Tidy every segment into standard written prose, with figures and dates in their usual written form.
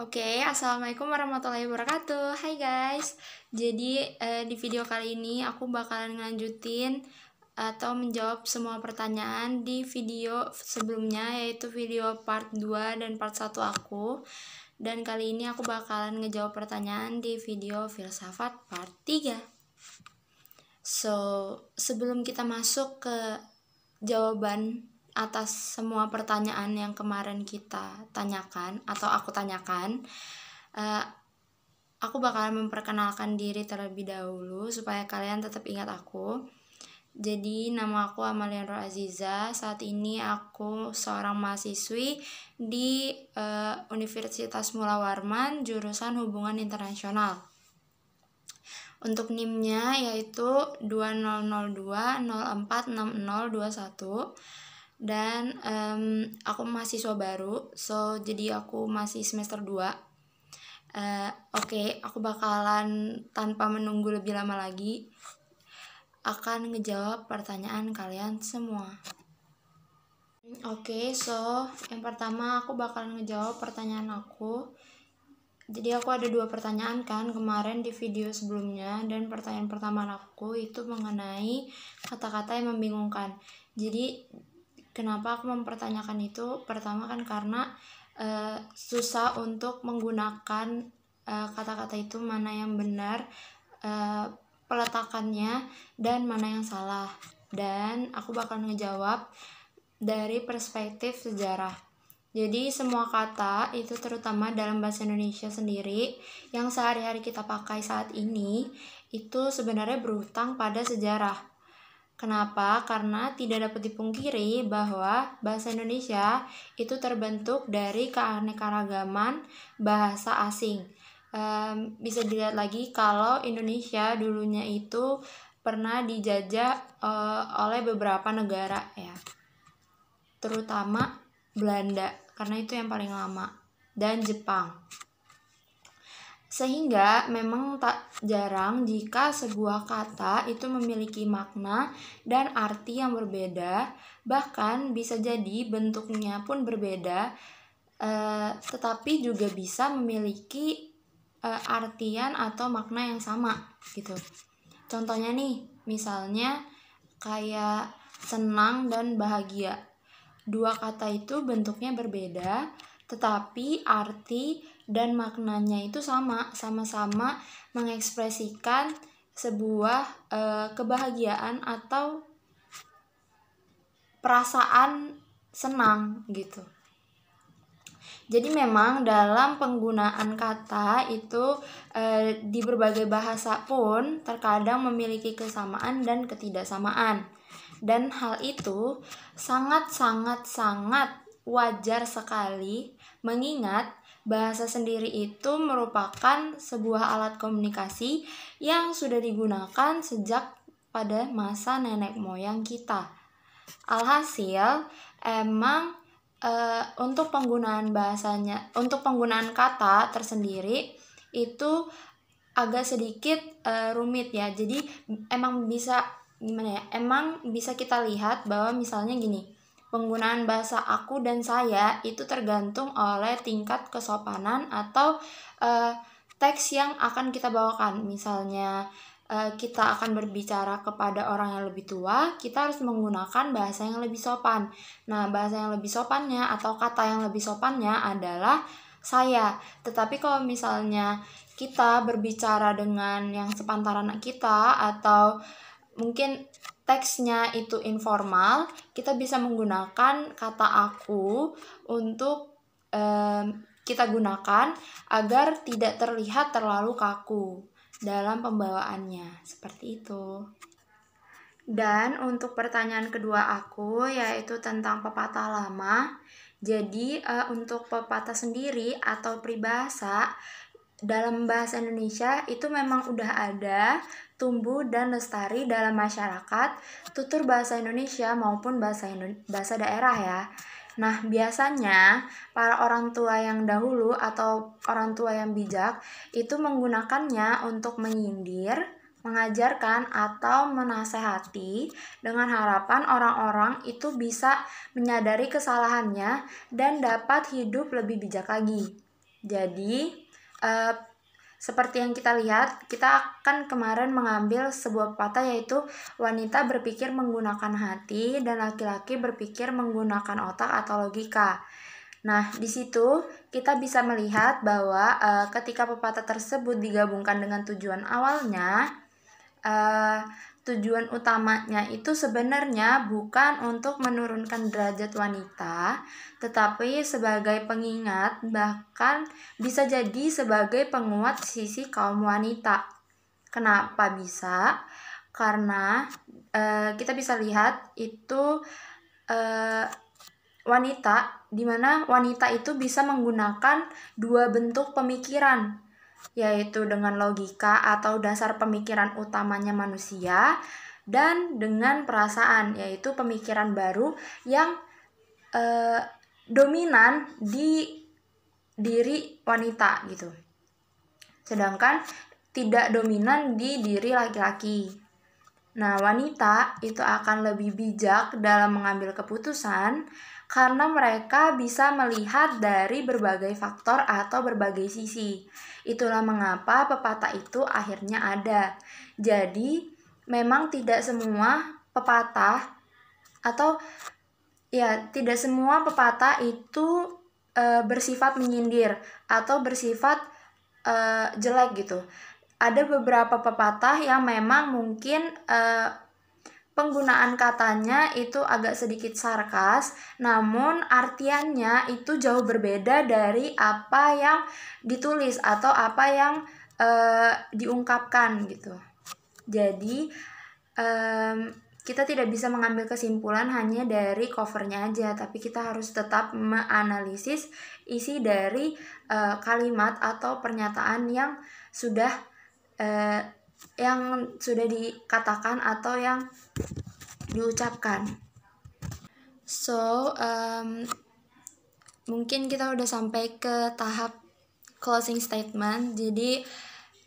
Oke, assalamualaikum warahmatullahi wabarakatuh. Hai guys, jadi di video kali ini aku bakalan ngelanjutin atau menjawab semua pertanyaan di video sebelumnya, yaitu video part 2 dan part 1 aku. Dan kali ini aku bakalan ngejawab pertanyaan di video filsafat part 3. So, sebelum kita masuk ke jawaban atas semua pertanyaan yang kemarin kita tanyakan atau aku tanyakan, aku bakalan memperkenalkan diri terlebih dahulu supaya kalian tetap ingat aku. Jadi nama aku Amalia Nur Aziza. Saat ini aku seorang mahasiswi di Universitas Mula Warman jurusan Hubungan Internasional. Untuk NIM-nya yaitu 2002046021. Dan aku mahasiswa baru, jadi aku masih semester 2. Oke, aku bakalan tanpa menunggu lebih lama lagi akan ngejawab pertanyaan kalian semua. Oke, yang pertama aku bakalan ngejawab pertanyaan aku. Jadi aku ada 2 pertanyaan kan kemarin di video sebelumnya, dan pertanyaan pertama aku itu mengenai kata-kata yang membingungkan. Jadi kenapa aku mempertanyakan itu? Pertama kan karena susah untuk menggunakan kata-kata itu, mana yang benar peletakannya dan mana yang salah. Dan aku bakal ngejawab dari perspektif sejarah. Jadi semua kata itu, terutama dalam bahasa Indonesia sendiri yang sehari-hari kita pakai saat ini, itu sebenarnya berhutang pada sejarah. Kenapa? Karena tidak dapat dipungkiri bahwa bahasa Indonesia itu terbentuk dari keanekaragaman bahasa asing. Bisa dilihat lagi kalau Indonesia dulunya itu pernah dijajah oleh beberapa negara ya, terutama Belanda karena itu yang paling lama, dan Jepang. Sehingga memang tak jarang jika sebuah kata itu memiliki makna dan arti yang berbeda, bahkan bisa jadi bentuknya pun berbeda, tetapi juga bisa memiliki artian atau makna yang sama gitu. Contohnya nih, misalnya kayak senang dan bahagia. 2 kata itu bentuknya berbeda, tetapi arti dan maknanya itu sama-sama mengekspresikan sebuah kebahagiaan atau perasaan senang gitu. Jadi memang dalam penggunaan kata itu di berbagai bahasa pun terkadang memiliki kesamaan dan ketidaksamaan. Dan hal itu sangat wajar sekali, mengingat bahasa sendiri itu merupakan sebuah alat komunikasi yang sudah digunakan sejak pada masa nenek moyang kita. Alhasil, emang untuk penggunaan kata tersendiri itu agak sedikit rumit ya. Jadi emang bisa kita lihat bahwa misalnya gini, penggunaan bahasa aku dan saya itu tergantung oleh tingkat kesopanan atau teks yang akan kita bawakan. Misalnya kita akan berbicara kepada orang yang lebih tua, kita harus menggunakan bahasa yang lebih sopan. Nah, bahasa yang lebih sopannya atau kata yang lebih sopannya adalah saya. Tetapi kalau misalnya kita berbicara dengan yang sepantaran kita atau mungkin teksnya itu informal, kita bisa menggunakan kata aku untuk kita gunakan agar tidak terlihat terlalu kaku dalam pembawaannya, seperti itu. Dan untuk pertanyaan kedua aku yaitu tentang pepatah lama. Jadi untuk pepatah sendiri atau peribahasa dalam bahasa Indonesia itu memang udah ada, tumbuh dan lestari dalam masyarakat tutur bahasa Indonesia maupun bahasa daerah ya. Nah, biasanya para orang tua yang dahulu atau orang tua yang bijak itu menggunakannya untuk menyindir, mengajarkan atau menasehati dengan harapan orang-orang itu bisa menyadari kesalahannya dan dapat hidup lebih bijak lagi. Jadi seperti yang kita lihat, kita akan kemarin mengambil sebuah pepatah, yaitu wanita berpikir menggunakan hati dan laki-laki berpikir menggunakan otak atau logika. Nah, di situ kita bisa melihat bahwa ketika pepatah tersebut digabungkan dengan tujuan awalnya, tujuan utamanya itu sebenarnya bukan untuk menurunkan derajat wanita, tetapi sebagai pengingat, bahkan bisa jadi sebagai penguat sisi kaum wanita. Kenapa bisa? Karena kita bisa lihat itu wanita, dimana wanita itu bisa menggunakan dua bentuk pemikiran, yaitu dengan logika atau dasar pemikiran utamanya manusia, dan dengan perasaan, yaitu pemikiran baru yang dominan di diri wanita gitu, sedangkan tidak dominan di diri laki-laki. Nah, wanita itu akan lebih bijak dalam mengambil keputusan karena mereka bisa melihat dari berbagai faktor atau berbagai sisi. Itulah mengapa pepatah itu akhirnya ada. Jadi, memang tidak semua pepatah atau tidak semua pepatah itu bersifat menyindir atau bersifat jelek gitu. Ada beberapa pepatah yang memang mungkin penggunaan katanya itu agak sedikit sarkas, namun artiannya itu jauh berbeda dari apa yang ditulis atau apa yang diungkapkan gitu. Jadi kita tidak bisa mengambil kesimpulan hanya dari covernya aja, tapi kita harus tetap menganalisis isi dari kalimat atau pernyataan yang sudah dikatakan atau yang diucapkan. So, mungkin kita udah sampai ke tahap closing statement. Jadi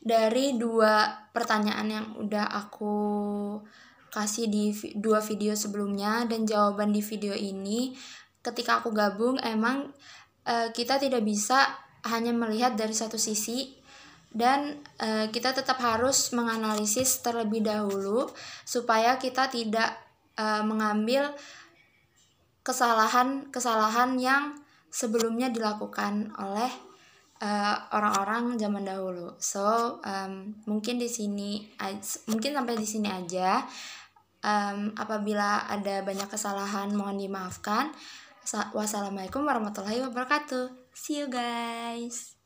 dari dua pertanyaan yang udah aku kasih di dua video sebelumnya dan jawaban di video ini, ketika aku gabung, emang kita tidak bisa hanya melihat dari satu sisi, dan kita tetap harus menganalisis terlebih dahulu supaya kita tidak mengambil kesalahan yang sebelumnya dilakukan oleh orang-orang zaman dahulu. So mungkin sampai di sini aja. Apabila ada banyak kesalahan, mohon dimaafkan. Wassalamualaikum warahmatullahi wabarakatuh. See you guys.